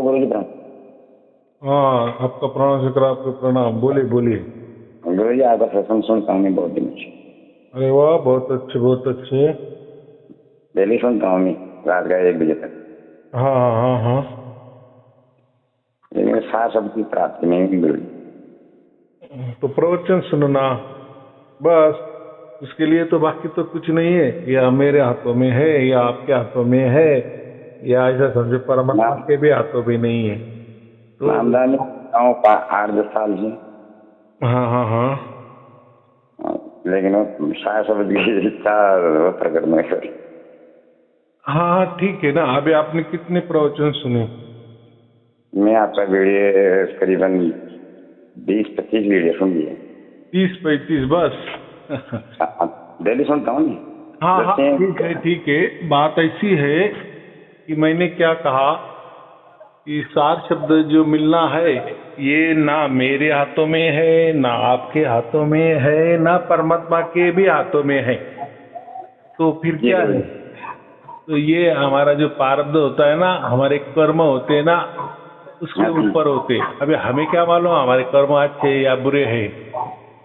गुरु जी प्रणाम। हाँ, आपका प्रणाम शिखर, आपको प्रणाम। बोलिए बोलिए। गुरु जी आपका सत्संग सुनता हूँ मैं बहुत दिन से। अरे वाह, बहुत अच्छे बहुत अच्छे। डेली सुनता हूँ मैं रात का 1 बजे तक। हाँ हाँ हाँ हाँ। लेकिन सार शब्द की प्राप्ति नहीं हुई गुरु जी। तो प्रवचन सुनना बस, उसके लिए तो बाकी तो कुछ नहीं है। या मेरे हाथों में है या आपके हाथों में है, या ऐसा समझो परमात्मा नाम के भी हाथों में नहीं है। तो नामदान में सुनता हूँ 8-10 साल से। हाँ हाँ हाँ। लेकिन वो सार शब्द की इच्छा वो प्रकट नहीं करी। हाँ हाँ ठीक है ना। अभी आपने कितने प्रवचन सुने? मैं आपका वीडियो करीबन 20-25 वीडियो सुन लिए। 30-35 बस। डेली सुनता हूँ नहीं। हाँ हाँ जैसे ठीक है ठीक है। बात ऐसी है कि मैंने क्या कहा कि सार शब्द जो मिलना है ये ना मेरे हाथों में है, ना आपके हाथों में है, ना परमात्मा के भी हाथों में है। तो फिर ये क्या गुरु है? जी। तो ये हमारा जो प्रारब्ध होता है ना, हमारे कर्म होते हैं ना, उसके हाँ जी, ऊपर होते हैं। अभी हमें क्या मालूम हमारे कर्म अच्छे या बुरे हैं।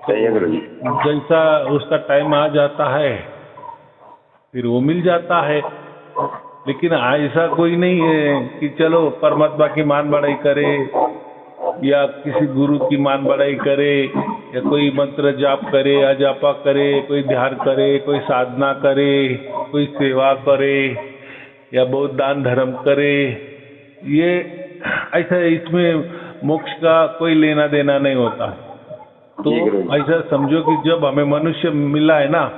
सही है तो गुरु जी। जैसा उसका टाइम आ जाता है फिर वो मिल जाता है। लेकिन ऐसा कोई नहीं है कि चलो परमात्मा की मान बढ़ाई करे या किसी गुरु की मान बढ़ाई करे या कोई मंत्र जाप करे या जापा करे, कोई ध्यान करे, कोई साधना करे, कोई सेवा करे या बहुत दान धर्म करे। ये ऐसा इसमें मोक्ष का कोई लेना देना नहीं होता। तो जी गुरु जी। ऐसा समझो कि जब हमें मनुष्य मिला है ना,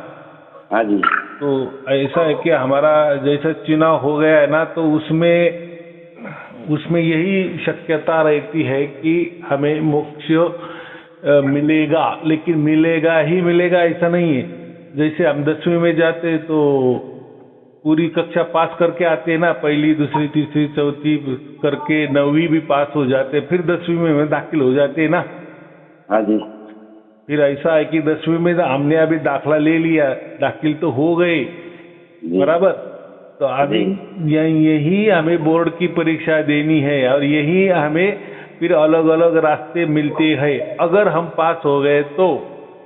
हाँ जी। तो ऐसा है कि हमारा जैसा चुनाव हो गया है ना, तो उसमें उसमें यही शक्यता रहती है कि हमें मोक्ष मिलेगा। लेकिन मिलेगा ही मिलेगा ऐसा नहीं है। जैसे हम 10वीं में जाते तो पूरी कक्षा पास करके आते हैं ना, पहली दूसरी तीसरी चौथी करके 9वीं भी पास हो जाते, फिर 10वीं में दाखिल हो जाते हैं ना। हाँ जी। फिर ऐसा है कि 10वीं में हमने अभी दाखला ले लिया, दाखिल तो हो गए, जी बराबर। तो अभी जी। यही हमें बोर्ड की परीक्षा देनी है और यही हमें फिर अलग अलग रास्ते मिलते हैं अगर हम पास हो गए तो,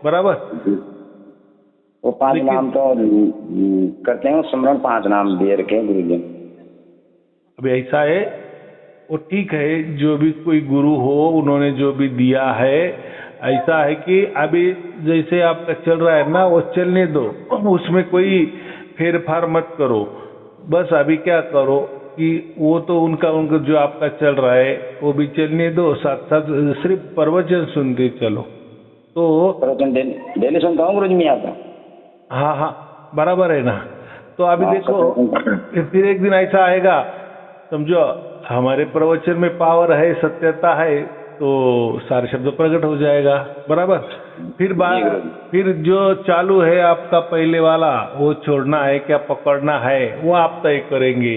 बराबर। जी। वो 5 लेकिन नाम तो करते हैं, सिमरन 5 नाम दे रखे हैं गुरु जी। अभी ऐसा है, वो ठीक है, जो भी कोई गुरु हो उन्होंने जो भी दिया है, ऐसा है कि अभी जैसे आपका चल रहा है ना वो चलने दो, उसमें कोई फेर फार मत करो। बस अभी क्या करो कि वो तो उनका उनका जो आपका चल रहा है वो भी चलने दो, साथ साथ सिर्फ प्रवचन सुनते चलो। तो प्रवचन डेली सुनता हूँ गुरु जी मैं आपका। हाँ हाँ बराबर है ना। तो अभी हाँ, देखो सत्संग सुनता हूँ। फिर एक दिन ऐसा आएगा, समझो हमारे प्रवचन में पावर है, सत्यता है, तो सारे शब्द प्रकट हो जाएगा, बराबर। फिर जी गुरु जी। फिर जो चालू है आपका पहले वाला, वो छोड़ना है क्या पकड़ना है वो आप तय करेंगे।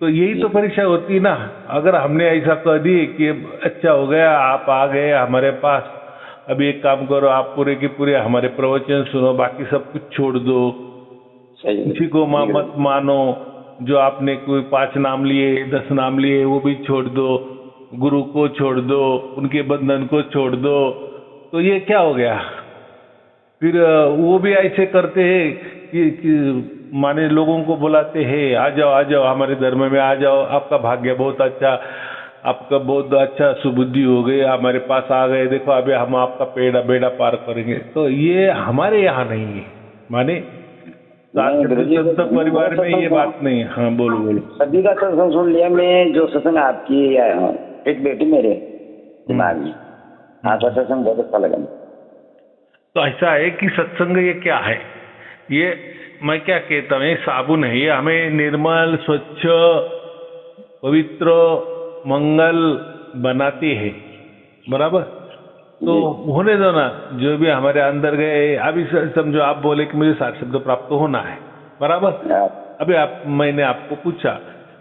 तो यही जी तो परीक्षा होती है ना। अगर हमने ऐसा कह दी कि अच्छा हो गया आप आ गए हमारे पास, अभी एक काम करो आप पूरे के पूरे हमारे प्रवचन सुनो, बाकी सब कुछ छोड़ दो, सही है किसी गुरु को जी। मत मानो, जो आपने कोई 5 नाम लिए 10 नाम लिए वो भी छोड़ दो, गुरु को छोड़ दो, उनके बंधन को छोड़ दो। तो ये क्या हो गया? फिर वो भी ऐसे करते हैं कि माने लोगों को बुलाते हैं, आ जाओ हमारे धर्म में आ जाओ, आपका भाग्य बहुत अच्छा, आपका बहुत अच्छा सुबुद्धि हो गई, हमारे पास आ गए, देखो अभी हम आपका बेड़ा पार करेंगे। तो ये हमारे यहाँ नहीं है। माने सात नहीं गुरु शब्द जी, संत परिवार में ये बात नहीं है। हाँ बोलो बोलो। सभी का सत्संग सुन लिया मैं। जो सत्संग आपकी एक बेटी मेरे दिमाग में, आपका सत्संग बहुत अच्छा लगा। तो ऐसा है कि सत्संग ये क्या है? ये मैं क्या कहता हूँ, ये साबुन है, ये हमें निर्मल स्वच्छ पवित्र मंगल बनाती है, बराबर। तो जी होने दो ना, जो भी हमारे अंदर गए। अभी समझो आप बोले कि मुझे सात शब्द प्राप्त होना है, बराबर। अभी मैंने आपको पूछा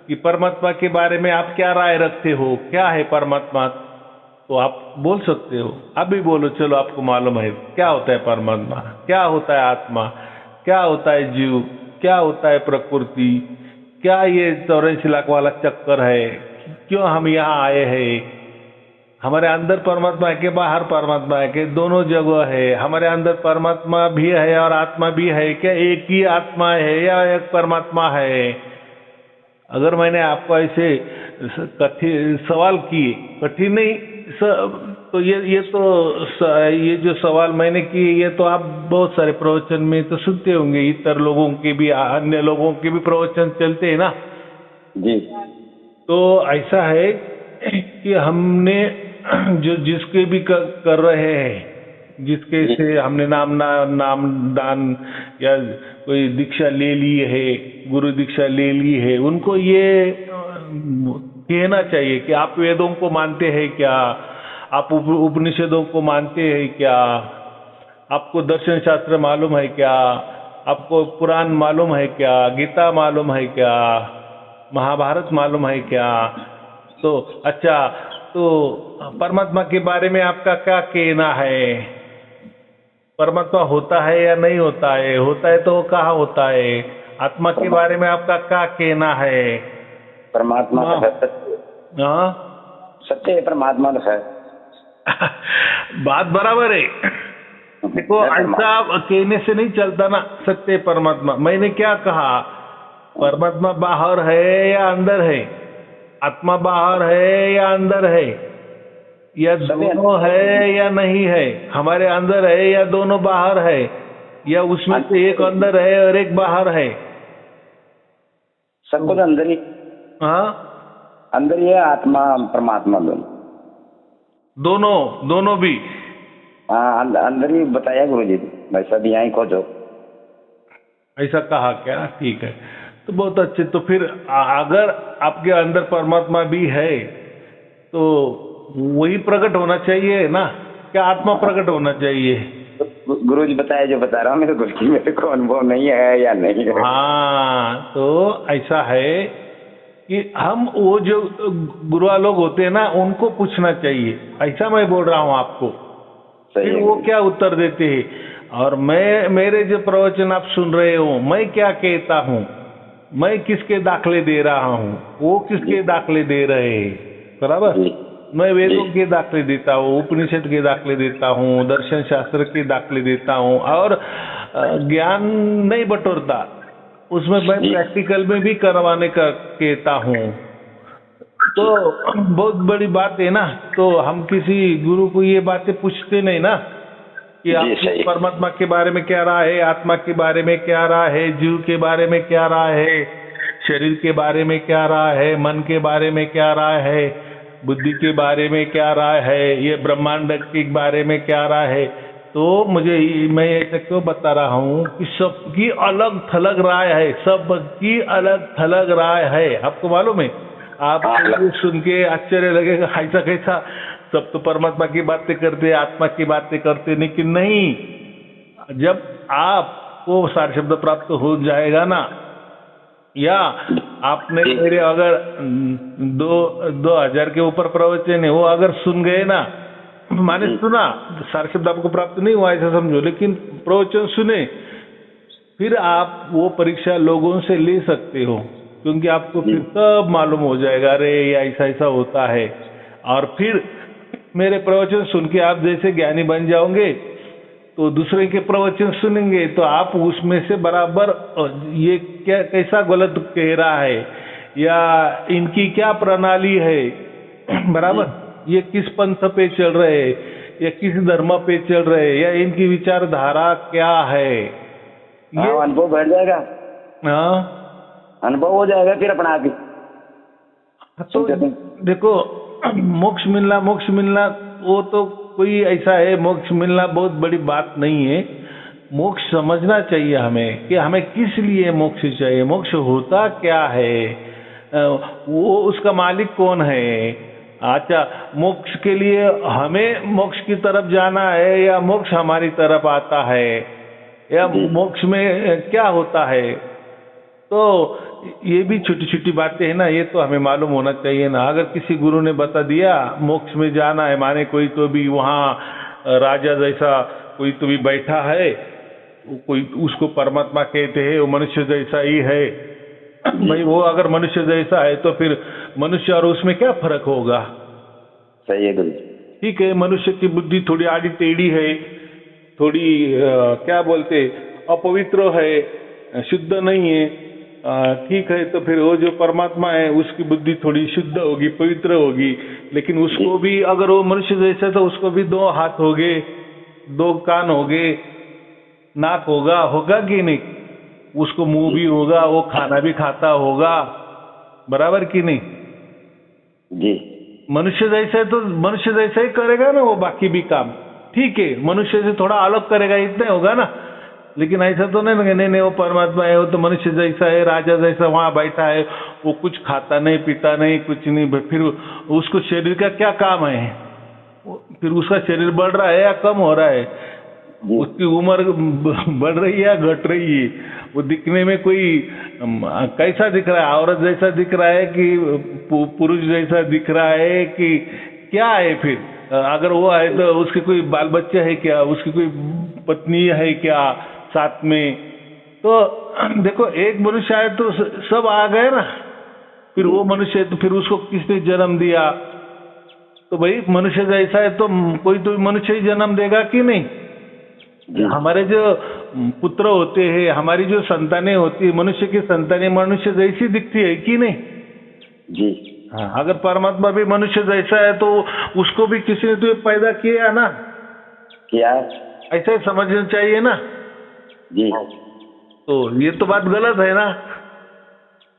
कि परमात्मा के बारे में आप क्या राय रखते हो, क्या है परमात्मा, तो आप बोल सकते हो। अभी बोलो, चलो आपको मालूम है क्या होता है परमात्मा, क्या होता है आत्मा, क्या होता है जीव, क्या होता है प्रकृति, क्या ये 84 लाख वाला चक्कर है, क्यों हम यहाँ आए हैं? हमारे अंदर परमात्मा है कि बाहर परमात्मा है कि दोनों जगह है? हमारे अंदर परमात्मा भी है और आत्मा भी है क्या एक ही आत्मा है या एक परमात्मा है? अगर मैंने आपको ऐसे सवाल किए कठिन नहीं तो ये जो सवाल मैंने किए ये तो आप बहुत सारे प्रवचन में तो सुनते होंगे, इतर लोगों के भी अन्य लोगों के भी प्रवचन चलते हैं ना जी। तो ऐसा है कि हमने जो जिसके भी कर रहे हैं, जिसके से हमने नाम दान या कोई दीक्षा ले ली है, गुरु दीक्षा ले ली है, उनको ये कहना चाहिए कि आप वेदों को मानते हैं क्या, आप उपनिषदों को मानते हैं क्या, आपको दर्शन शास्त्र मालूम है क्या, आपको पुराण मालूम है क्या, गीता मालूम है क्या, महाभारत मालूम है क्या? तो अच्छा, तो परमात्मा के बारे में आपका क्या कहना है? परमात्मा होता है या नहीं होता है? होता है तो वो कहाँ होता है? आत्मा के बारे में आपका क्या कहना है? परमात्मा हाँ सत्य है, परमात्मा तो है। बात बराबर है। देखो ऐसा कहने से नहीं चलता ना, सत्य परमात्मा। मैंने क्या कहा, परमात्मा बाहर है या अंदर है? आत्मा बाहर है या अंदर है, या दोनों है या नहीं है? हमारे अंदर है या दोनों बाहर है, या उसमें से एक अंदर है और एक बाहर है? सब कुछ अंदर ही। हाँ, अंदर ही है, आत्मा परमात्मा दोनों भी। हाँ, अंदर ही बताया गुरु जी, भाई सब यहाँ ही खोजो। ऐसा कहा क्या? ठीक है, तो बहुत अच्छे। तो फिर अगर आपके अंदर परमात्मा भी है तो वही प्रकट होना चाहिए ना, क्या आत्मा प्रकट होना चाहिए? गुरु जी बताया जो बता रहा हूँ, मेरे को अनुभव नहीं है या नहीं है। हाँ, तो ऐसा है कि हम वो जो गुरुआ लोग होते हैं ना, उनको पूछना चाहिए, ऐसा मैं बोल रहा हूँ आपको। फिर वो क्या उत्तर देते हैं, और मेरे जो प्रवचन आप सुन रहे हो, मैं क्या कहता हूँ, मैं किसके दाखले दे रहा हूँ, वो किसके दाखले दे रहे हैं, बराबर? मैं वेदों के दाखले देता हूँ, उपनिषद के दाखले देता हूँ, दर्शन शास्त्र के दाखले देता हूँ, और ज्ञान नहीं बटोरता, उसमें मैं प्रैक्टिकल में भी करवाने का कहता हूँ। तो बहुत बड़ी बात है ना। तो हम किसी गुरु को ये बातें पूछते नहीं ना कि आप परमात्मा के बारे में क्या राय है, आत्मा के बारे में क्या राय है, जीव के बारे में क्या राय है, शरीर के बारे में क्या राय है, मन के बारे में क्या राय है, बुद्धि के बारे में क्या राय है, ये ब्रह्मांड के बारे में क्या राय है। तो मैं ऐसा क्यों बता रहा हूँ कि सबकी अलग थलग राय है, सबकी अलग थलग राय है। आपको मालूम है? आप सुन के आश्चर्य लगेगा, ऐसा कैसा, सब तो परमात्मा की बातें करते, आत्मा की बातें करते, लेकिन नहीं, जब आपको सार शब्द प्राप्त हो जाएगा ना, या आपने मेरे अगर 2000 के ऊपर प्रवचन है वो अगर सुन गए ना, माने सुना, सार शब्द आपको प्राप्त नहीं हुआ ऐसा समझो, लेकिन प्रवचन सुने, फिर आप वो परीक्षा लोगों से ले सकते हो, क्योंकि आपको फिर सब मालूम हो जाएगा, अरे ये ऐसा ऐसा होता है। और फिर मेरे प्रवचन सुन के आप जैसे ज्ञानी बन जाओगे, तो दूसरे के प्रवचन सुनेंगे तो आप उसमें से बराबर ये क्या कैसा गलत कह रहा है, या इनकी क्या प्रणाली है, बराबर, ये किस पंथ पे चल रहे हैं, या किस धर्म पे चल रहे हैं, या इनकी विचारधारा क्या है, ये अनुभव बढ़ जाएगा। हाँ, अनुभव हो जाएगा फिर अपना आगे। तो देखो, मोक्ष मिलना वो तो कोई ऐसा है, मोक्ष मिलना बहुत बड़ी बात नहीं है। मोक्ष समझना चाहिए हमें कि हमें किस लिए मोक्ष चाहिए, मोक्ष होता क्या है, वो उसका मालिक कौन है। अच्छा, मोक्ष के लिए हमें मोक्ष की तरफ जाना है या मोक्ष हमारी तरफ आता है, या मोक्ष में क्या होता है। तो ये भी छोटी छोटी बातें हैं ना, ये तो हमें मालूम होना चाहिए ना। अगर किसी गुरु ने बता दिया मोक्ष में जाना है, माने कोई तो भी वहाँ राजा जैसा कोई तो भी बैठा है, कोई उसको परमात्मा कहते हैं, वो मनुष्य जैसा ही है, भाई वो अगर मनुष्य जैसा है तो फिर मनुष्य और उसमें क्या फर्क होगा? सही है गुरु जी। ठीक है, मनुष्य की बुद्धि थोड़ी आड़ी टेढ़ी है, थोड़ी क्या बोलते अपवित्र है, शुद्ध नहीं है। ठीक है, तो फिर वो जो परमात्मा है उसकी बुद्धि थोड़ी शुद्ध होगी, पवित्र होगी, लेकिन उसको भी अगर वो मनुष्य जैसा तो उसको भी 2 हाथ हो गए, 2 कान हो गए, नाक होगा कि नहीं? उसको मुंह भी होगा, वो खाना भी खाता होगा, बराबर कि नहीं? जी मनुष्य जैसा है तो मनुष्य जैसा ही करेगा ना वो बाकी भी काम। ठीक है, मनुष्य से थोड़ा अलग करेगा, इतना होगा ना। लेकिन ऐसा तो नहीं वो परमात्मा है, वो तो मनुष्य जैसा है, राजा जैसा वहां बैठा है, वो कुछ खाता नहीं, पीता नहीं, कुछ नहीं। फिर उसको शरीर का क्या काम है? फिर उसका शरीर बढ़ रहा है या कम हो रहा है? उसकी उम्र बढ़ रही है या घट रही है? वो दिखने में कोई कैसा दिख रहा है? औरत जैसा दिख रहा है कि पुरुष जैसा दिख रहा है कि क्या है? फिर अगर वो है तो उसके कोई बाल बच्चे है क्या? उसकी कोई पत्नी है क्या साथ में? तो देखो, एक मनुष्य आए तो सब आ गए ना। फिर वो मनुष्य तो फिर उसको किसने जन्म दिया? तो भाई मनुष्य जैसा है तो कोई तो मनुष्य ही जन्म देगा कि नहीं? हमारे जो पुत्र होते हैं, हमारी जो संतानें होती है, मनुष्य की संतानें मनुष्य जैसी दिखती है कि नहीं? जी हाँ, अगर परमात्मा भी मनुष्य जैसा है तो उसको भी किसी ने तो पैदा किया ना, क्या? ऐसा ही समझना चाहिए ना। जी तो ये तो बात गलत है ना।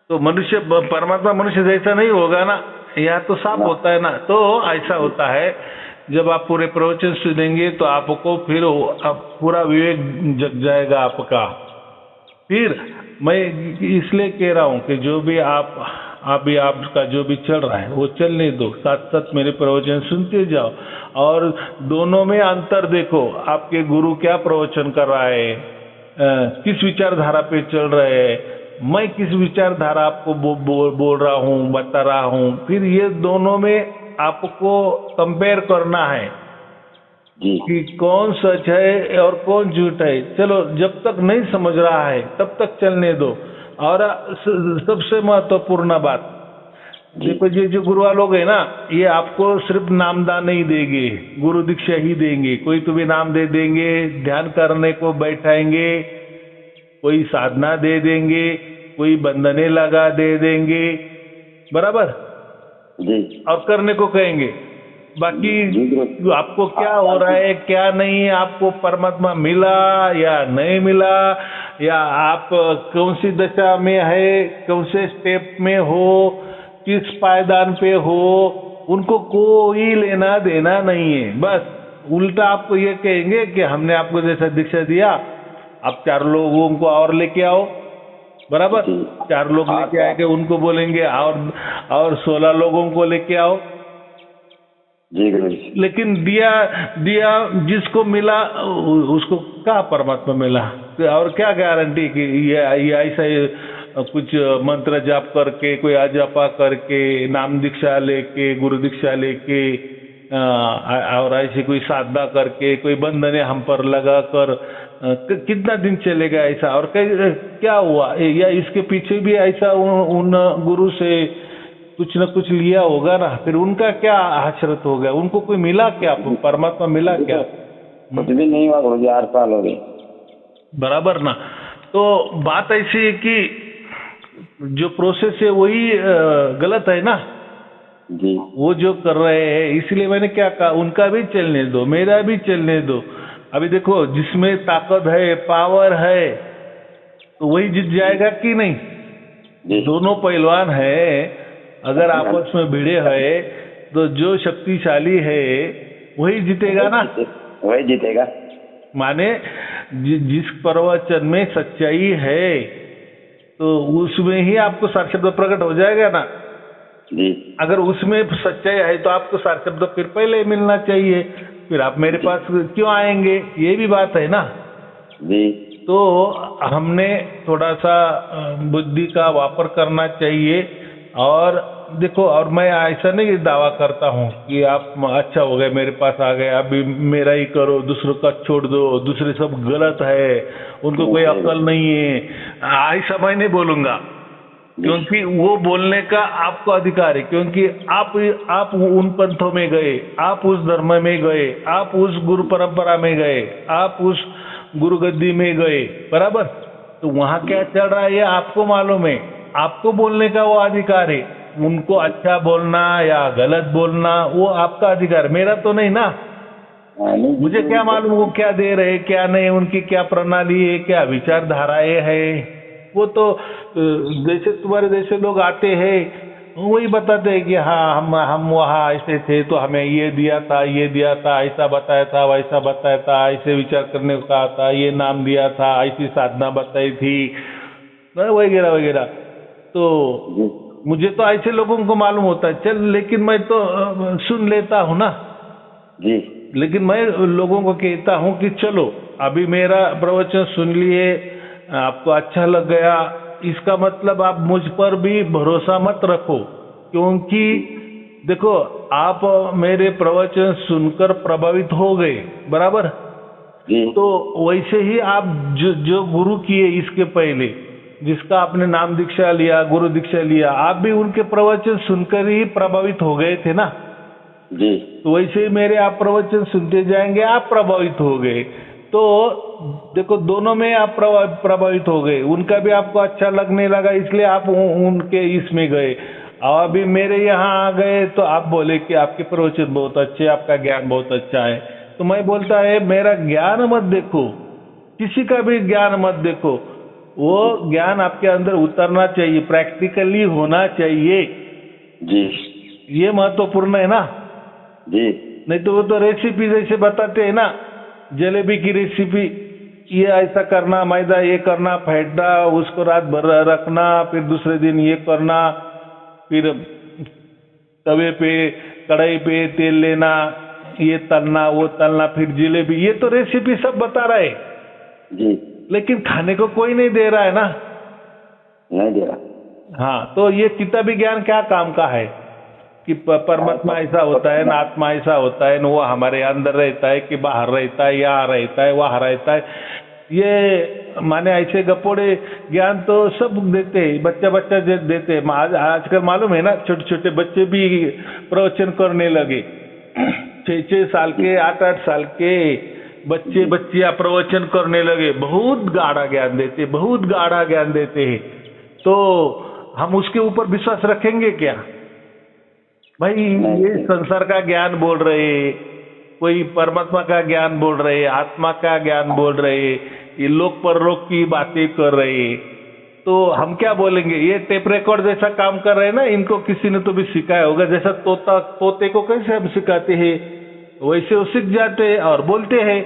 तो मनुष्य परमात्मा मनुष्य जैसा नहीं होगा ना, यह तो साफ होता है ना। तो ऐसा होता है, जब आप पूरे प्रवचन सुनेंगे तो आपको फिर पूरा विवेक जग जाएगा आपका। फिर मैं इसलिए कह रहा हूँ कि जो भी आपका जो भी चल रहा है वो चलने दो, साथ साथ मेरे प्रवचन सुनते जाओ और दोनों में अंतर देखो। आपके गुरु क्या प्रवचन कर रहा है, किस विचारधारा पे चल रहे हैं, मैं किस विचारधारा आपको बोल रहा हूँ, बता रहा हूँ। फिर ये दोनों में आपको कंपेयर करना है कि कौन सच है और कौन झूठ है। चलो, जब तक नहीं समझ रहा है तब तक चलने दो। और सबसे महत्वपूर्ण बात देखो, ये जो गुरुआ लोग है ना, ये आपको सिर्फ नामदान नहीं देंगे, गुरु दीक्षा ही देंगे। कोई तो भी नाम दे देंगे, ध्यान करने को बैठाएंगे, कोई साधना दे देंगे, कोई बंधने लगा दे देंगे, बराबर जी, और करने को कहेंगे। बाकी आपको क्या हो रहा है, क्या नहीं, आपको परमात्मा मिला या नहीं मिला, या आप कौन सी दशा में है, कौन से स्टेप में हो, किस पायदान पे हो, उनको कोई लेना देना नहीं है। बस उल्टा आपको ये कहेंगे कि हमने आपको जैसा दीक्षा दिया, आप 4 लोगों को और लेके आओ, बराबर। 4 लोग लेके आएंगे, उनको बोलेंगे और 16 लोगों को लेके आओ जी। लेकिन दिया जिसको मिला उसको क्या परमात्मा मिला? और क्या गारंटी कि ये ऐसा कुछ मंत्र जाप करके, कोई अजपा करके, नाम दीक्षा लेके, गुरु दीक्षा लेके और ऐसी कोई साधना करके, कोई बंधने हम पर लगा कर कितना दिन चलेगा ऐसा? और क्या हुआ? या इसके पीछे भी ऐसा उन गुरु से कुछ न कुछ लिया होगा ना। फिर उनका क्या हसरत हो गया? उनको कोई मिला क्या? परमात्मा मिला क्या? कुछ भी नहीं हुआ गुरु जी, 8 साल हो गए, बराबर ना। तो बात ऐसी है कि जो प्रोसेस है वही गलत है ना जी, वो जो कर रहे हैं। इसलिए मैंने क्या कहा, उनका भी चलने दो, मेरा भी चलने दो। अभी देखो, जिसमें ताकत है, पावर है, तो वही जीत जाएगा कि नहीं? दोनों पहलवान है, अगर आपस में भिड़े है तो जो शक्तिशाली है वही जीतेगा ना, वही जीतेगा। माने जिस प्रवचन में सच्चाई है तो उसमें ही आपको सार शब्द प्रकट हो जाएगा ना जी। अगर उसमें सच्चाई है तो आपको सार शब्द फिर पहले मिलना चाहिए, फिर आप मेरे पास क्यों आएंगे? ये भी बात है ना जी। तो हमने थोड़ा सा बुद्धि का वापर करना चाहिए। और देखो, और मैं ऐसा नहीं दावा करता हूँ कि आप अच्छा हो गए, मेरे पास आ गए, अभी मेरा ही करो, दूसरों का छोड़ दो, दूसरे सब गलत है, उनको कोई अक्ल नहीं है, ऐसा मैं नहीं बोलूंगा क्योंकि वो बोलने का आपको अधिकार है, क्योंकि आप उन पंथों में गए, आप उस धर्म में गए, आप उस गुरु परंपरा में गए, आप उस गुरु गद्दी में गए, बराबर। तो वहां क्या चल रहा है ये आपको मालूम है, आपको बोलने का वो अधिकार है। उनको अच्छा बोलना या गलत बोलना वो आपका अधिकार, मेरा तो नहीं ना। मुझे क्या मालूम वो क्या दे रहे क्या नहीं, उनकी क्या प्रणाली है, क्या विचारधाराएं है। वो तो जैसे तुम्हारे जैसे लोग आते हैं वही बताते हैं कि हाँ हम वहाँ ऐसे थे तो हमें ये दिया था, ये दिया था, ऐसा बताया था, वैसा बताया था, ऐसे विचार करने को कहा था, ये नाम दिया था, ऐसी साधना बताई थी, वगैरह वगैरह। तो मुझे तो ऐसे लोगों को मालूम होता है, चल, लेकिन मैं तो सुन लेता हूँ ना जी। लेकिन मैं लोगों को कहता हूँ कि चलो अभी मेरा प्रवचन सुन लिए, आपको अच्छा लग गया, इसका मतलब आप मुझ पर भी भरोसा मत रखो, क्योंकि देखो आप मेरे प्रवचन सुनकर प्रभावित हो गए, बराबर। तो वैसे ही आप जो गुरु किए इसके पहले, जिसका आपने नाम दीक्षा लिया, गुरु दीक्षा लिया, आप भी उनके प्रवचन सुनकर ही प्रभावित हो गए थे ना जी। तो वैसे ही मेरे आप प्रवचन सुनते जाएंगे, आप प्रभावित हो गए। तो देखो दोनों में आप प्रभावित हो गए, उनका भी आपको अच्छा लगने लगा इसलिए आप उनके इसमें गए, और अभी मेरे यहाँ आ गए तो आप बोले कि आपके प्रवचन बहुत अच्छे, आपका ज्ञान बहुत अच्छा है। तो मैं बोलता है मेरा ज्ञान मत देखो, किसी का भी ज्ञान मत देखो, वो ज्ञान आपके अंदर उतरना चाहिए, प्रैक्टिकली होना चाहिए जी। ये महत्वपूर्ण है ना जी। नहीं तो वो तो रेसिपी जैसे बताते हैं ना, जलेबी की रेसिपी, ये ऐसा करना, मैदा ये करना, फेंटना, उसको रात भर रखना, फिर दूसरे दिन ये करना, फिर तवे पे कढ़ाई पे तेल लेना, ये तलना वो तलना, फिर जलेबी, ये तो रेसिपी सब बता रहे जी। लेकिन खाने को कोई नहीं दे रहा है ना, नहीं दे रहा। हाँ, तो ये किताबी ज्ञान क्या काम का है कि परमात्मा ऐसा होता है ना, आत्मा ऐसा होता है ना, वो हमारे अंदर रहता है कि बाहर रहता है, यहाँ रहता है, वहाँ रहता है, ये माने ऐसे गपोड़े ज्ञान तो सब देते हैं, बच्चा देते हैं। आजकल मालूम है ना, छोटे छोटे बच्चे भी प्रवचन करने लगे, 6-6 साल के, 8-8 साल के बच्चियां प्रवचन करने लगे, बहुत गाढ़ा ज्ञान देते, बहुत गाढ़ा ज्ञान देते हैं। तो हम उसके ऊपर विश्वास रखेंगे क्या भाई? ये संसार का ज्ञान बोल रहे, कोई परमात्मा का ज्ञान बोल रहे, आत्मा का ज्ञान बोल रहे, ये लोक परलोक की बातें कर रहे, तो हम क्या बोलेंगे? ये टेप रिकॉर्ड जैसा काम कर रहे हैं ना, इनको किसी ने तो भी सिखाया होगा, जैसा तोते को कैसे हम सिखाते हैं वैसे वो सीख जाते हैं और बोलते हैं।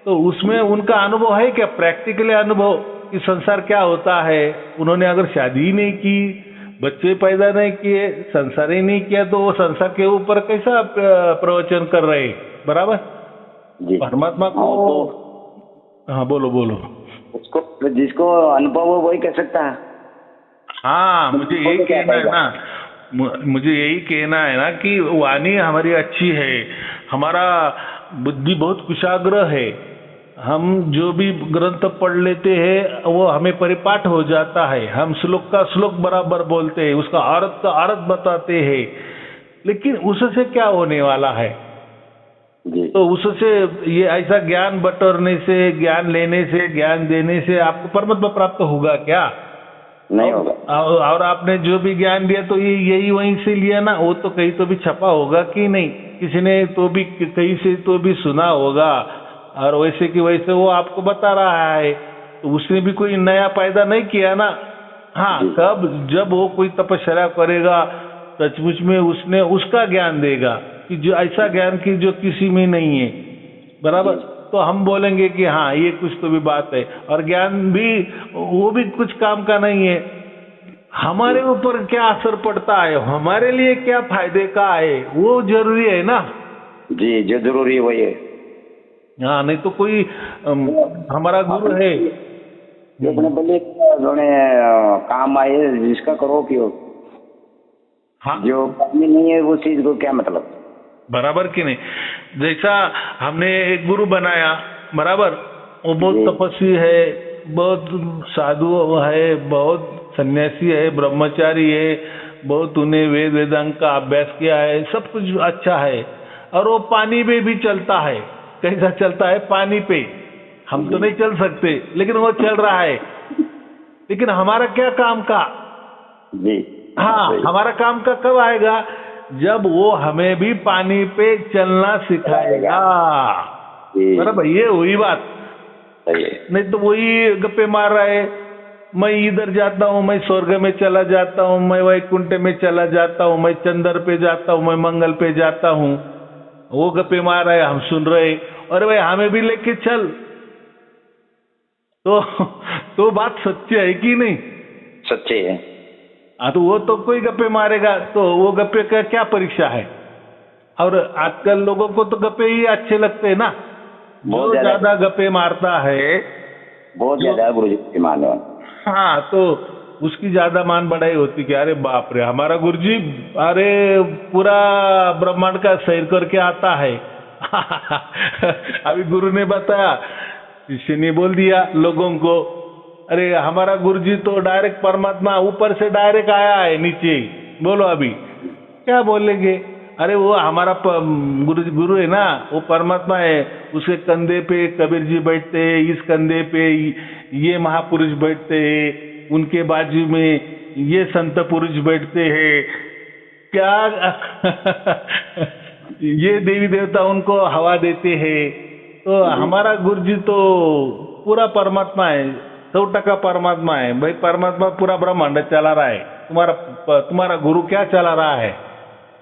तो उसमें उनका अनुभव है क्या, प्रैक्टिकली अनुभव कि संसार क्या होता है? उन्होंने अगर शादी ही नहीं की, बच्चे पैदा नहीं किए, संसार ही नहीं किया, तो वो संसार के ऊपर कैसा प्रवचन कर रहे, बराबर? परमात्मा को हाँ बोलो उसको जिसको अनुभव हो वही कह सकता है। हाँ, मुझे यही कहना है ना, मुझे यही कहना है ना कि वाणी हमारी अच्छी है, हमारा बुद्धि बहुत कुशाग्र है, हम जो भी ग्रंथ पढ़ लेते हैं वो हमें परिपाठ हो जाता है, हम श्लोक का श्लोक बराबर बोलते हैं, उसका अर्थ का अर्थ बताते हैं, लेकिन उससे क्या होने वाला है? तो उससे ये ऐसा ज्ञान बटोरने से, ज्ञान लेने से, ज्ञान देने से आपको परमात्मा प्राप्त होगा क्या? नहीं होगा। और आपने जो भी ज्ञान दिया तो यही वहीं से लिया ना, वो तो कहीं तो भी छपा होगा कि नहीं, किसी ने तो भी कहीं से तो भी सुना होगा, और वैसे कि वैसे वो आपको बता रहा है, तो उसने भी कोई नया पैदा नहीं किया ना। हाँ, कब जब वो कोई तपस्या करेगा सचमुच में उसने उसका ज्ञान देगा कि जो ऐसा ज्ञान की जो किसी में नहीं है, बराबर, तो हम बोलेंगे कि हाँ ये कुछ तो भी बात है। और ज्ञान भी वो भी कुछ काम का नहीं है, हमारे ऊपर क्या असर पड़ता है, हमारे लिए क्या फायदे का है, वो जरूरी है ना जी, जो जरूरी है वही है। हाँ, नहीं तो कोई हमारा गुरु है जो अपने बोले काम आए जिसका करो क्यों। हाँ, जो काम नहीं है वो चीज को क्या मतलब, बराबर कि नहीं? जैसा हमने एक गुरु बनाया, बराबर, वो बहुत तपस्वी है, बहुत साधु है, बहुत सन्यासी है, ब्रह्मचारी है, बहुत उन्हें वेद वेदांत का अभ्यास किया है, सब कुछ अच्छा है, और वो पानी पे भी चलता है। कैसा चलता है? पानी पे। हम तो नहीं चल सकते, लेकिन वो चल रहा है। लेकिन हमारा क्या काम का? जी हाँ, हमारा काम का कब आएगा? जब वो हमें भी पानी पे चलना सिखाएगा। बराबर, ये हुई बात। सही है। नहीं तो वही गप्पे मार रहा है, मैं इधर जाता हूँ, मैं स्वर्ग में चला जाता हूँ, मैं वैकुंठ में चला जाता हूँ, मैं चंद्र पे जाता हूँ, मैं मंगल पे जाता हूँ। वो गप्पे मार रहा है, हम सुन रहे। अरे भाई, हमें भी लेके चल। तो बात सच्ची है कि नहीं? सच्चे है। हाँ, तो वो तो कोई गप्पे मारेगा, तो वो गप्पे का क्या परीक्षा है? और आजकल लोगों को तो गप्पे ही अच्छे लगते हैं ना। जो ज्यादा गप्पे मारता है, बहुत ज्यादा गुरुजी की मान है। हाँ, तो उसकी ज्यादा मान बढ़ाई होती कि अरे बाप रे, हमारा गुरुजी अरे पूरा ब्रह्मांड का सैर करके आता है। अभी गुरु ने बताया, शिष्य ने बोल दिया लोगों को, अरे हमारा गुरुजी तो डायरेक्ट परमात्मा ऊपर से डायरेक्ट आया है नीचे। बोलो अभी क्या बोलेंगे? अरे वो हमारा गुरु है ना, वो परमात्मा है, उसके कंधे पे कबीर जी बैठते हैं, इस कंधे पे ये महापुरुष बैठते हैं, उनके बाजू में ये संत पुरुष बैठते हैं। क्या ये देवी देवता उनको हवा देते हैं। तो हमारा गुरुजी तो पूरा परमात्मा है, 100% परमात्मा है भाई। परमात्मा पूरा ब्रह्मांड चला रहा है। तुम्हारा गुरु क्या चला रहा है?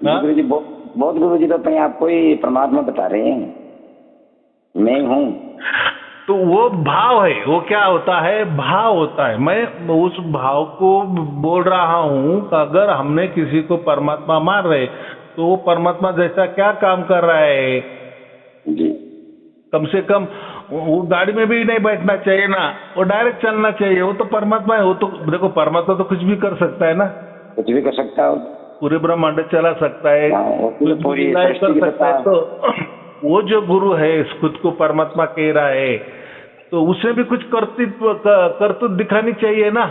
गुरुजी बहुत गुरुजी तो अपने आप को ही परमात्मा बता रहे हैं, मैं हूँ। तो वो भाव है, वो क्या होता है? भाव होता है। मैं उस भाव को बोल रहा हूँ। अगर हमने किसी को परमात्मा मान रहे, तो वो परमात्मा जैसा क्या काम कर रहा है जी। कम से कम वो गाड़ी में भी नहीं बैठना चाहिए ना, वो डायरेक्ट चलना चाहिए। वो तो परमात्मा है। वो तो देखो, परमात्मा तो कुछ भी कर सकता है ना, कुछ भी कर सकता है, पूरे ब्रह्मांड चला सकता है, पूरी कर सकता है। तो वो जो गुरु है, खुद को परमात्मा कह रहा है, तो उसे भी कुछ करतूत दिखानी चाहिए ना,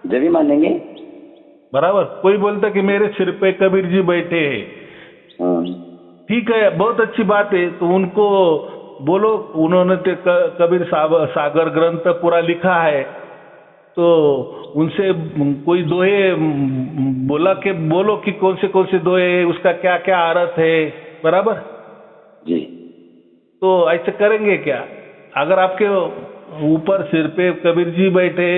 जब भी मानेंगे। बराबर। कोई बोलता कि मेरे सिर पे कबीर जी बैठे हैं, ठीक है, बहुत अच्छी बात है, तो उनको बोलो, उन्होंने तो कबीर सागर ग्रंथ पूरा लिखा है, तो उनसे कोई दोहे बोलो कि कौन से दोहे, उसका क्या क्या अर्थ है, बराबर जी। तो ऐसे करेंगे क्या? अगर आपके ऊपर सिर पे कबीर जी बैठे,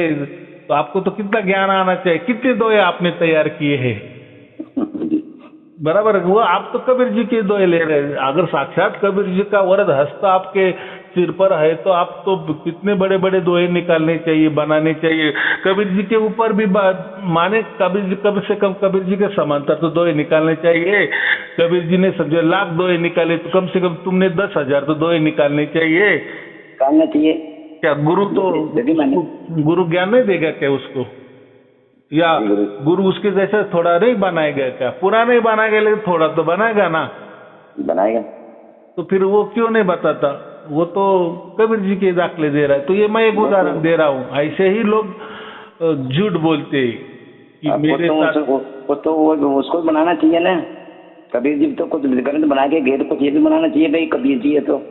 तो आपको तो कितना ज्ञान आना चाहिए। कितने दोहे आपने तैयार किए हैं, बराबर। वो आप तो कबीर जी के दोहे ले रहे हैं। अगर साक्षात कबीर जी का वरद हस्त आपके सिर पर है, तो आप तो कितने बड़े बड़े दोहे निकालने चाहिए, बनाने चाहिए। कबीर जी के ऊपर भी माने कबीर जी, कम से कम कबीर जी के समांतर तो दोहे निकालने चाहिए। कबीर जी ने समझे लाख दोहे निकाले, तो कम से कम तुमने 10,000 तो दोहे निकालने चाहिए। निकालना चाहिए। क्या गुरु तो गुरु ज्ञान नहीं देगा क्या उसको? या गुरु उसके जैसे थोड़ा नहीं बनाएगा क्या? पूरा नहीं बनाएगा, लेकिन थोड़ा तो बनाएगा ना, बनाएगा। तो फिर वो क्यों नहीं बताता? वो तो कबीर जी के दाखले दे रहा है। तो ये मैं एक उदाहरण दे रहा हूँ। ऐसे ही लोग झूठ बोलते कि मेरे साथ, तो वो उसको बनाना चाहिए ना। कबीर जी तो कुछ ग्रंथ बना के गए, तो कुछ ये भी बनाना चाहिए भाई, कबीर जी है तो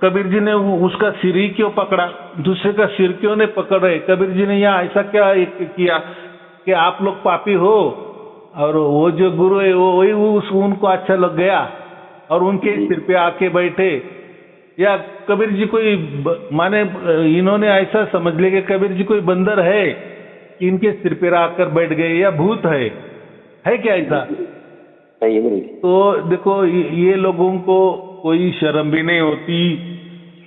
कबीर जी ने उसका सिर ही क्यों पकड़ा, दूसरे का सिर क्यों नहीं पकड़ रहे? कबीर जी ने यहाँ ऐसा क्या किया कि आप लोग पापी हो, और वो जो गुरु है वो वही उनको अच्छा लग गया और उनके सिर पे आके बैठे? या कबीर जी कोई माने इन्होंने ऐसा समझ लिया कि कबीर जी कोई बंदर है कि इनके सिर पे आकर बैठ गए, या भूत है क्या ऐसा? तो देखो, ये लोगों को कोई शर्म भी नहीं होती,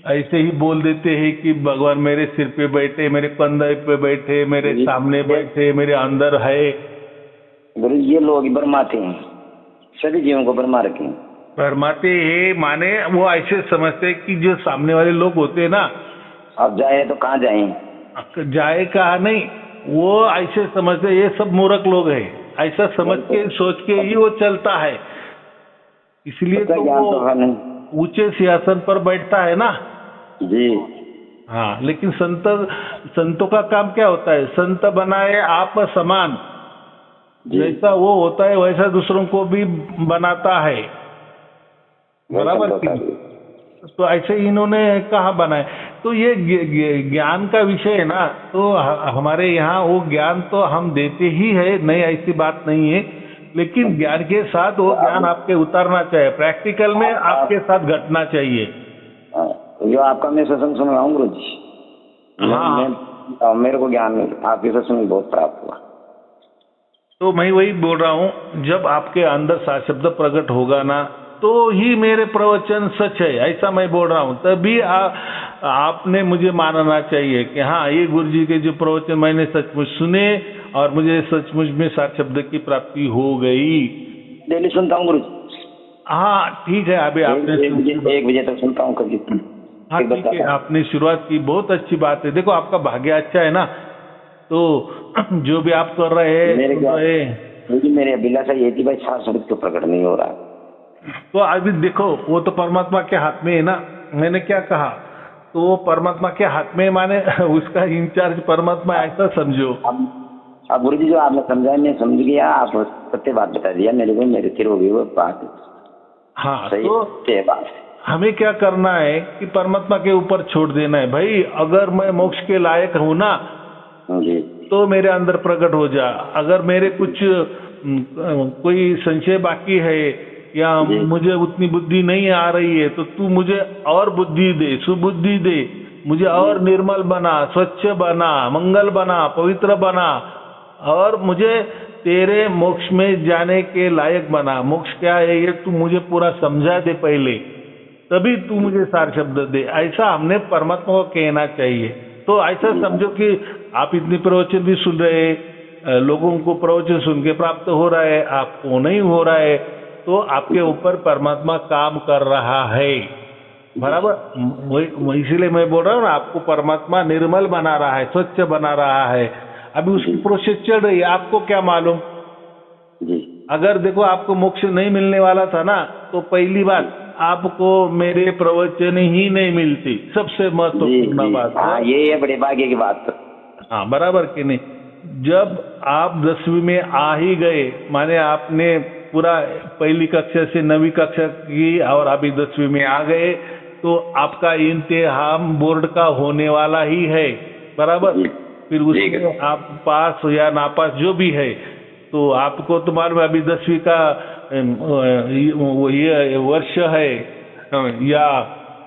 ऐसे ही बोल देते हैं कि भगवान मेरे सिर पे बैठे, मेरे कंधे पे बैठे, मेरे सामने बैठे, मेरे अंदर है। गुरु ये लोग भरमाते हैं, सभी जीवों को भरमा रखे हैं। भरमाते हैं माने वो ऐसे समझते हैं कि जो सामने वाले लोग होते हैं ना, अब जाए तो कहाँ जाए, जाए कहाँ नहीं, वो ऐसे समझते ये सब मूर्ख लोग हैं, ऐसा समझ के सोच के ही वो चलता है। इसलिए तो वो ऊंचे सिंहासन पर बैठता है ना जी। हाँ, लेकिन संतों का काम क्या होता है? संत बनाए आप समान, जी जैसा वो होता है वैसा दूसरों को भी बनाता है, वही बराबर संतों कि का नहीं? भी। तो ऐसे इन्होंने कहाँ बनाए? तो ये ज्ञान का विषय है ना, तो हमारे यहाँ वो ज्ञान तो हम देते ही है, नहीं ऐसी बात नहीं है, लेकिन ज्ञान के साथ वो ज्ञान आपके उतारना चाहिए, प्रैक्टिकल में आपके साथ घटना चाहिए। हाँ, जो आपका मैं सत्संग सुन रहा हूँ गुरु जी, हाँ, मेरे को ज्ञान आपके सत्संग में बहुत प्राप्त हुआ। तो मैं वही बोल रहा हूँ, जब आपके अंदर शब्द प्रकट होगा ना, तो ही मेरे प्रवचन सच है, ऐसा मैं बोल रहा हूँ। तभी आपने मुझे मानना चाहिए कि हाँ, ये गुरु जी के जो प्रवचन मैंने सचमुच सुने और मुझे सचमुच में शब्द की प्राप्ति हो गई। डेली सुनता हूँ गुरु जी। हाँ ठीक है, अभी आपने 1 बजे तक सुनता हूँ कभी। हाँ ठीक है, आपने शुरुआत की, बहुत अच्छी बात है। देखो आपका भाग्य अच्छा है ना, तो जो भी आप कर रहे हैं मेरी अभिलाषा ये थी भाई, शब्द क्यों प्रकट नहीं हो रहा? तो अभी देखो, वो तो परमात्मा के हाथ में है ना। मैंने क्या कहा, तो वो परमात्मा के हाथ में, माने उसका इंचार्ज परमात्मा, ऐसा समझो। अब गुरु जी जो आपने समझाया मैं समझ गया, आप सत्य बात बता दिया मेरे को, मेरे फिर हो गई वो बात। हाँ, सही तो बात। हमें क्या करना है कि परमात्मा के ऊपर छोड़ देना है। भाई अगर मैं मोक्ष के लायक हूं ना जी, तो मेरे अंदर प्रकट हो जा। अगर मेरे कुछ कोई संशय बाकी है या मुझे उतनी बुद्धि नहीं आ रही है, तो तू मुझे और बुद्धि दे, सुबुद्धि दे, मुझे और निर्मल बना, स्वच्छ बना, मंगल बना, पवित्र बना, और मुझे तेरे मोक्ष में जाने के लायक बना। मोक्ष क्या है ये तू मुझे पूरा समझा दे पहले, तभी तू मुझे सार शब्द दे। ऐसा हमने परमात्मा को कहना चाहिए। तो ऐसा समझो कि आप इतनी प्रवचन भी सुन रहे, लोगों को प्रवचन सुन के प्राप्त हो रहा है, आपको नहीं हो रहा है, तो आपके ऊपर परमात्मा काम कर रहा है, बराबर। इसीलिए मैं बोल रहा हूँ ना, आपको परमात्मा निर्मल बना रहा है, स्वच्छ बना रहा है। अभी उसकी प्रोसेस चल रही है, आपको क्या मालूम जी। अगर देखो आपको मोक्ष नहीं मिलने वाला था ना, तो पहली बात आपको मेरे प्रवचन ही नहीं मिलती, सबसे महत्वपूर्ण बात। हाँ, ये है बड़े भाग्य की बात। हाँ, बराबर कि नहीं? जब आप 10वीं में आ ही गए, माने आपने पूरा पहली कक्षा से 9वीं कक्षा की और अभी 10वीं में आ गए, तो आपका इम्तिहान बोर्ड का होने वाला ही है, बराबर। फिर उसमें आप पास या नापास जो भी है, तो आपको तो मालूम अभी 10वीं का ये वर्ष है, या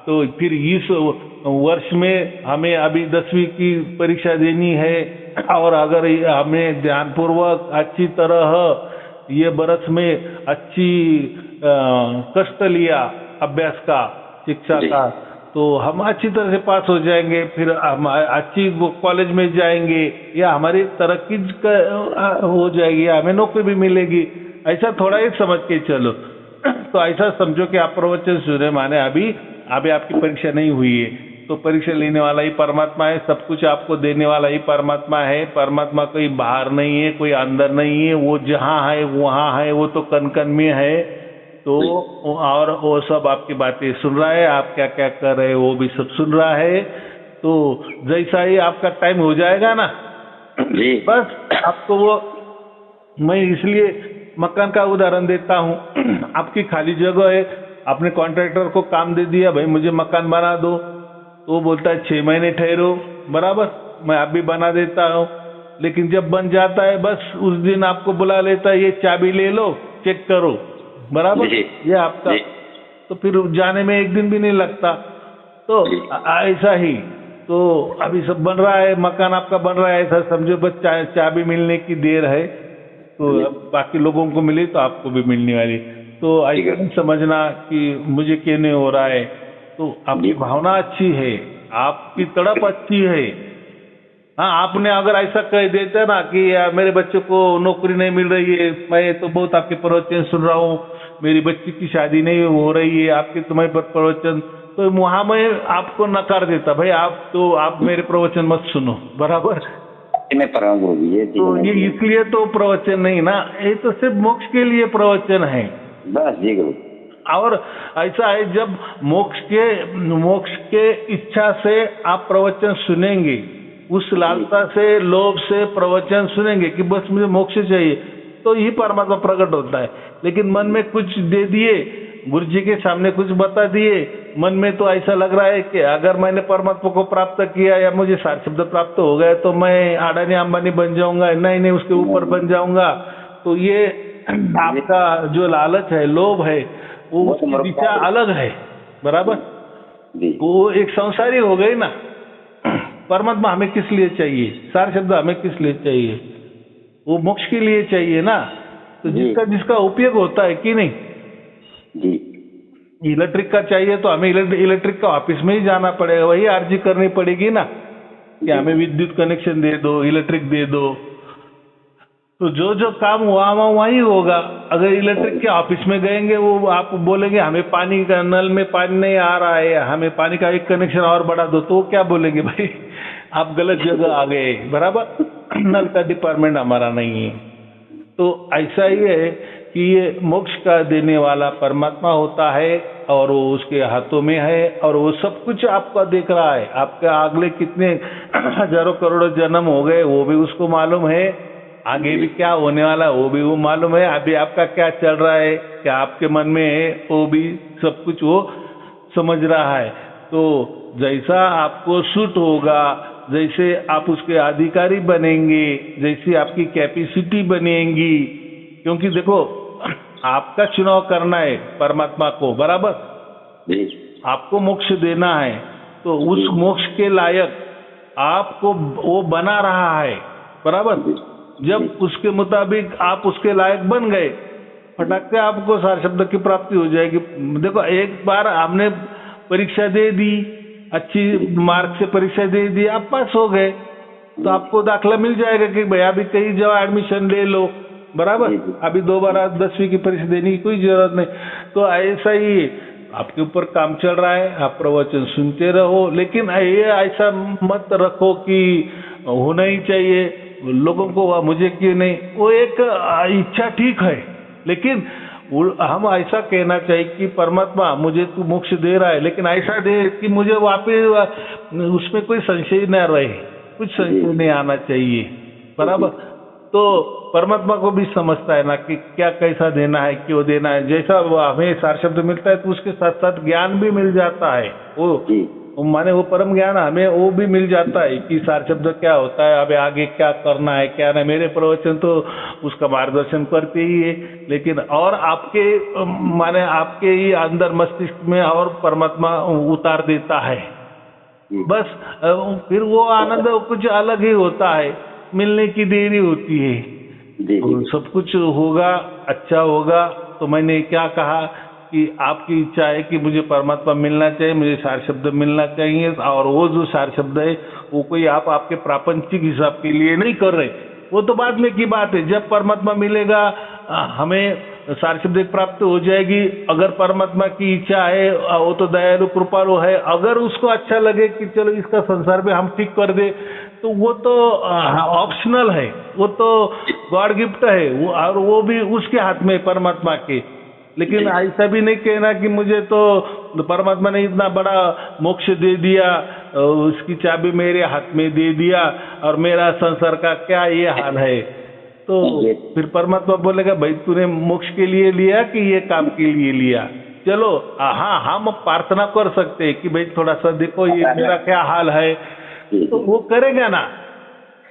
तो फिर इस वर्ष में हमें अभी 10वीं की परीक्षा देनी है, और अगर हमें ध्यानपूर्वक अच्छी तरह ये बरस में अच्छी कष्ट लिया अभ्यास का, शिक्षा का, तो हम अच्छी तरह से पास हो जाएंगे, फिर हम अच्छी कॉलेज में जाएंगे, या हमारी तरक्की हो जाएगी, या हमें नौकरी भी मिलेगी। ऐसा थोड़ा ही समझ के चलो। तो ऐसा समझो कि आप प्रवचन सुने, माने अभी आपकी परीक्षा नहीं हुई है, तो परीक्षा लेने वाला ही परमात्मा है, सब कुछ आपको देने वाला ही परमात्मा है। परमात्मा कोई बाहर नहीं है, कोई अंदर नहीं है, वो जहाँ है वहाँ है, वो तो कण कण में है। तो और वो सब आपकी बातें सुन रहा है, आप क्या क्या कर रहे हैं वो भी सब सुन रहा है। तो जैसा ही आपका टाइम हो जाएगा ना जी, बस आपको वो, मैं इसलिए मकान का उदाहरण देता हूँ। आपकी खाली जगह है, आपने कॉन्ट्रैक्टर को काम दे दिया, भाई मुझे मकान बना दो, तो वो बोलता है 6 महीने ठहरो, बराबर, मैं अभी बना देता हूँ। लेकिन जब बन जाता है, बस उस दिन आपको बुला लेता है, ये चाबी ले लो, चेक करो, बराबर, ये आपका। तो फिर जाने में 1 दिन भी नहीं लगता। तो ऐसा ही तो अभी सब बन रहा है, मकान आपका बन रहा है, ऐसा समझो बस चाबी मिलने की देर है, तो बाकी लोगों को मिली तो आपको भी मिलने वाली। तो ऐसा नहीं समझना कि मुझे क्यों नहीं हो रहा है। तो आपकी भावना अच्छी है, आपकी तड़प अच्छी है। हाँ, आपने अगर ऐसा कह देते ना कि यार मेरे बच्चे को नौकरी नहीं मिल रही है, मैं तो बहुत आपके प्रवचन सुन रहा हूँ, मेरी बच्ची की शादी नहीं हो रही है, आपके तुम्हारे पर प्रवचन, तो वहां मैं आपको नकार देता, भाई आप मेरे प्रवचन मत सुनो, बराबर। मैं तो ये इसलिए तो प्रवचन नहीं ना, ये तो सिर्फ मोक्ष के लिए प्रवचन है, बस जी गुरु। और ऐसा है, जब मोक्ष के इच्छा से आप प्रवचन सुनेंगे, उस लालसा से, लोभ से प्रवचन सुनेंगे कि बस मुझे मोक्ष चाहिए, तो ही परमात्मा प्रकट होता है। लेकिन मन में कुछ दे दिए, गुरु जी के सामने कुछ बता दिए, मन में तो ऐसा लग रहा है कि अगर मैंने परमात्मा को प्राप्त किया या मुझे सार शब्द प्राप्त हो गए तो मैं अडानी अंबानी बन जाऊंगा, नहीं उसके ऊपर बन जाऊंगा। तो ये आपका जो लालच है, लोभ है, वो उसकी दिशा अलग है, बराबर। वो एक संसारी हो गई ना। परमात्मा हमें किस लिए चाहिए, सार शब्द हमें किस लिए चाहिए, वो मोक्ष के लिए चाहिए ना। तो जिसका उपयोग होता है कि नहीं। इलेक्ट्रिक का चाहिए तो हमें इलेक्ट्रिक का ऑफिस में ही जाना पड़ेगा, वही अर्जी करनी पड़ेगी ना कि हमें विद्युत कनेक्शन दे दो, इलेक्ट्रिक दे दो। तो जो काम वहीं होगा। अगर इलेक्ट्रिक के ऑफिस में गएंगे, वो आप बोलेंगे हमें पानी का नल में पानी नहीं आ रहा है, हमें पानी का एक कनेक्शन और बढ़ा दो, तो वो क्या बोलेंगे, भाई आप गलत जगह आ गए, बराबर। नल का डिपार्टमेंट हमारा नहीं है। तो ऐसा ही है कि ये मोक्ष का देने वाला परमात्मा होता है और वो उसके हाथों में है, और वो सब कुछ आपका देख रहा है। आपके अगले कितने हजारों करोड़ों जन्म हो गए वो भी उसको मालूम है, आगे भी क्या होने वाला है वो भी वो मालूम है, अभी आपका क्या चल रहा है, क्या आपके मन में है, वो भी सब कुछ वो समझ रहा है। तो जैसा आपको सूट होगा, जैसे आप उसके अधिकारी बनेंगे, जैसी आपकी कैपेसिटी बनेगी, क्योंकि देखो आपका चुनाव करना है परमात्मा को, बराबर। आपको मोक्ष देना है, तो उस मोक्ष के लायक आपको वो बना रहा है, बराबर। जब उसके मुताबिक आप उसके लायक बन गए, फटाक से आपको सार शब्द की प्राप्ति हो जाएगी। देखो एक बार आपने परीक्षा दे दी, अच्छी मार्क से परीक्षा दे दी, आप पास हो गए, तो आपको दाखला मिल जाएगा कि भैया अभी कहीं जाओ एडमिशन ले लो, बराबर। अभी दोबारा 10वीं की परीक्षा देने की कोई जरूरत नहीं। तो ऐसा ही आपके ऊपर काम चल रहा है, आप प्रवचन सुनते रहो, लेकिन ये ऐसा मत रखो कि होना ही चाहिए लोगों को, मुझे क्यों नहीं। वो एक इच्छा ठीक है, लेकिन हम ऐसा कहना चाहिए कि परमात्मा मुझे तू मोक्ष दे रहा है, लेकिन ऐसा दे कि मुझे वापस उसमें कोई संशय न रहे, कुछ संशय नहीं आना चाहिए, बराबर। तो परमात्मा को भी समझता है ना कि क्या कैसा देना है, क्यों देना है। जैसा हमें सार शब्द मिलता है तो उसके साथ साथ ज्ञान भी मिल जाता है, वो माने वो परम ज्ञान हमें वो भी मिल जाता है कि सार शब्द क्या होता है, अबे आगे क्या करना है क्या नहीं। मेरे प्रवचन तो उसका मार्गदर्शन करते ही है, लेकिन और आपके माने आपके ही अंदर मस्तिष्क में और परमात्मा उतार देता है, बस। फिर वो आनंद कुछ अलग ही होता है, मिलने की देरी होती है। तो सब कुछ होगा, अच्छा होगा। तो मैंने क्या कहा कि आपकी इच्छा है कि मुझे परमात्मा मिलना चाहिए, मुझे सार शब्द मिलना चाहिए, और वो जो सार शब्द है वो कोई आप आपके प्रापंचिक हिसाब के लिए नहीं कर रहे, वो तो बाद में की बात है। जब परमात्मा मिलेगा हमें सार शब्द प्राप्त हो जाएगी। अगर परमात्मा की इच्छा है, वो तो दयालु कृपालु है, अगर उसको अच्छा लगे कि चलो इसका संसार में हम ठीक कर दे, तो वो तो ऑप्शनल है, वो तो गॉड गिफ्ट है, वो और वो भी उसके हाथ में, परमात्मा के। लेकिन ऐसा भी नहीं कहना कि मुझे तो परमात्मा ने इतना बड़ा मोक्ष दे दिया, उसकी चाबी मेरे हाथ में दे दिया और मेरा संसार का क्या ये हाल है। तो फिर परमात्मा बोलेगा भाई तूने मोक्ष के लिए लिया कि ये काम के लिए लिया। चलो हाँ, हम प्रार्थना कर सकते हैं कि भाई थोड़ा सा देखो ये मेरा क्या हाल है, तो वो करेगा ना।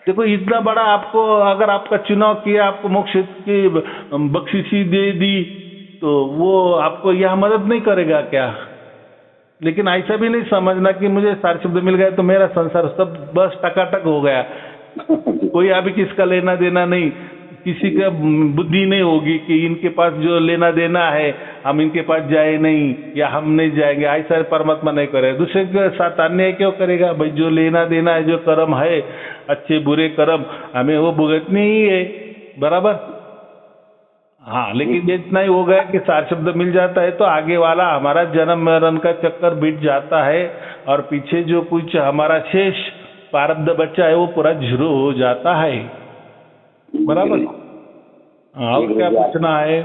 देखो इतना बड़ा आपको, अगर आपका चुनाव किया, आपको मोक्ष की बख्शिशी दे दी, तो वो आपको यह मदद नहीं करेगा क्या। लेकिन ऐसा भी नहीं समझना कि मुझे सार शब्द मिल गया तो मेरा संसार सब बस टकाटक हो गया, कोई अभी किसका लेना देना नहीं, किसी का बुद्धि नहीं होगी कि इनके पास जो लेना देना है हम इनके पास जाए नहीं या हम नहीं जाएंगे। ऐसा परमात्मा नहीं करेगा, दूसरे के साथ अन्याय क्यों करेगा। भाई जो लेना देना है, जो कर्म है, अच्छे बुरे कर्म, हमें वो भुगतनी ही है, बराबर। हाँ, लेकिन इतना ही हो गया कि सार शब्द मिल जाता है तो आगे वाला हमारा जन्म मरण का चक्कर बीत जाता है, और पीछे जो कुछ हमारा शेष प्रारब्ध बच्चा है वो पूरा जीरो हो जाता है, बराबर। और क्या पूछना है।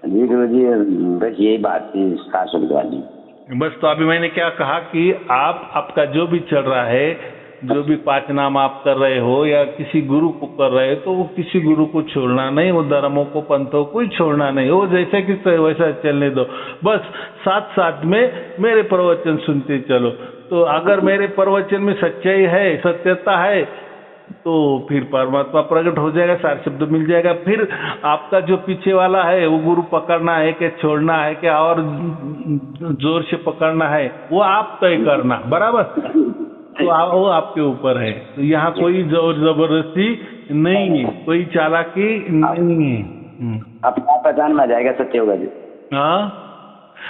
जी गुरु जी, बस यही बात थी खास सुविधा वाली। बस तो अभी मैंने क्या कहा कि आपका जो भी चल रहा है, जो भी 5 नाम आप कर रहे हो या किसी गुरु को कर रहे हो, तो वो किसी गुरु को छोड़ना नहीं, वो धर्मों को पंथों को ही छोड़ना नहीं, वो जैसे कि वैसा चलने दो। बस साथ साथ में मेरे प्रवचन सुनते चलो। तो अगर मेरे प्रवचन में सच्चाई है, सत्यता है, तो फिर परमात्मा प्रकट हो जाएगा, सार शब्द मिल जाएगा। फिर आपका जो पीछे वाला है, वो गुरु पकड़ना है कि छोड़ना है कि और जोर से पकड़ना है, वो आप तय करना, बराबर। तो वो आपके ऊपर है। तो यहाँ कोई जोर जबरदस्ती नहीं है, कोई चालाकी नहीं है। अपना पहचान में आ जाएगा सत्य होगा जी। हाँ,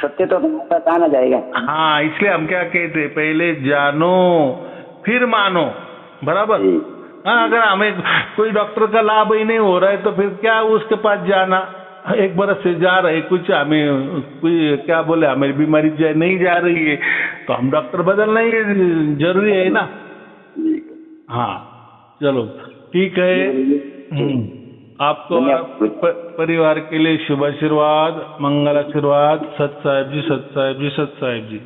सत्य तो पहचान आ जाएगा। हाँ, इसलिए हम क्या कहते हैं, पहले जानो फिर मानो, बराबर। हाँ, अगर हमें कोई डॉक्टर का लाभ ही नहीं हो रहा है तो फिर क्या उसके पास जाना। 1 बरस से जा रहे, कुछ हमें कोई क्या बोले, हमारी बीमारी नहीं जा रही है, तो हम डॉक्टर बदलना ही जरूरी है ना। हाँ, चलो ठीक है। आपको परिवार के लिए शुभ आशीर्वाद, मंगल आशीर्वाद। सत साहिब जी, सत साहिब जी, सत साहिब जी।